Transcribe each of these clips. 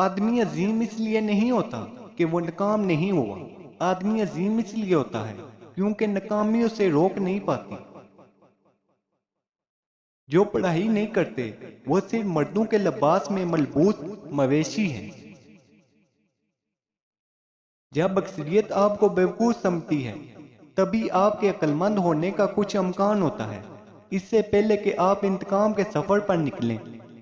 آدمی عظیم اس لیے نہیں ہوتا کہ وہ ناکام نہیں ہوا، آدمی عظیم اس لیے ہوتا ہے کیونکہ ناکامی اسے روک نہیں پاتی۔ جو پڑھائی نہیں کرتے وہ صرف مردوں کے لباس میں ملبوس مویشی ہیں۔ جب اکثریت آپ کو بیوقوف سمجھتی ہے تبھی آپ کے عقل مند ہونے کا کچھ امکان ہوتا ہے۔ اس سے پہلے کہ آپ انتقام کے سفر پر نکلیں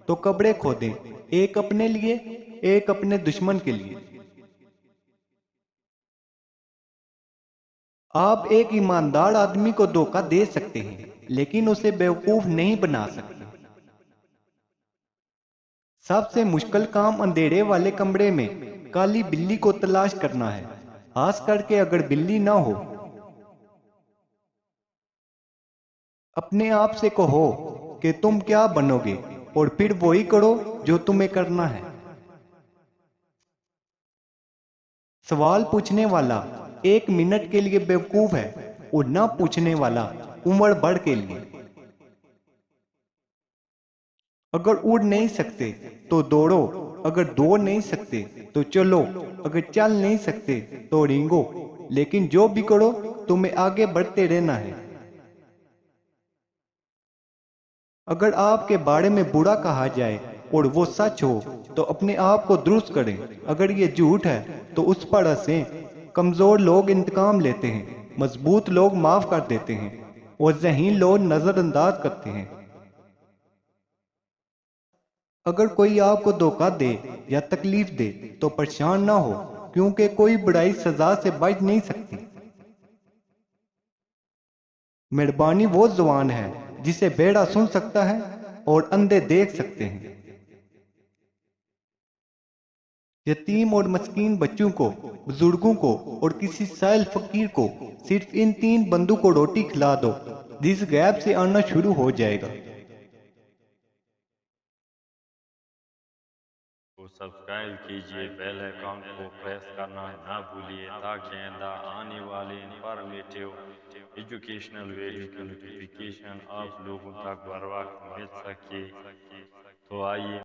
تو قبریں کھودیں، ایک اپنے لیے، ایک اپنے دشمن کے لیے۔ آپ ایک ایماندار آدمی کو دھوکہ دے سکتے ہیں لیکن اسے بیوقوف نہیں بنا سکتے۔ سب سے مشکل کام اندھیرے والے کمرے میں کالی بلی کو تلاش کرنا ہے، خاص کر کے اگر بلی نہ ہو۔ اپنے آپ سے کہو کہ تم کیا بنو گے اور پھر وہی کرو جو تمہیں کرنا ہے۔ سوال پوچھنے والا 1 منٹ کے لیے بیوقوف ہے اور نہ پوچھنے والا عمر بھر کے لیے۔ اگر اڑ نہیں سکتے تو دوڑو، اگر دوڑ نہیں سکتے تو چلو، اگر چل نہیں سکتے تو رینگو، لیکن جو بھی کرو تمہیں آگے بڑھتے رہنا ہے۔ اگر آپ کے بارے میں برا کہا جائے اور وہ سچ ہو تو اپنے آپ کو درست کریں، اگر یہ جھوٹ ہے تو اس پر ہنسیں۔ کمزور لوگ انتقام لیتے ہیں، مضبوط لوگ معاف کر دیتے ہیں اور ذہین لوگ نظر انداز کرتے ہیں۔ اگر کوئی آپ کو دھوکہ دے یا تکلیف دے تو پریشان نہ ہو، کیونکہ کوئی برائی سزا سے بچ نہیں سکتی۔ مہربانی وہ زبان ہے جسے بہرا سن سکتا ہے اور اندھے دیکھ سکتے ہیں۔ یتیم اور مسکین بچوں کو، بزرگوں کو اور کسی سائل فقیر کو صرف ان 3 بندوں کو روٹی کھلا دو، جس غیب سے آنا شروع ہو جائے گا۔ کو سبسکرائب کیجئے، بیل آئیکن کو پریس کرنا نہ بھولیے تاکہ آئندہ آنے والے انفارمیٹیو ایجوکیشنل ویڈیو کی نوٹیفیکیشن آپ لوگوں تک بر وقت مل سکے۔ تو آئیے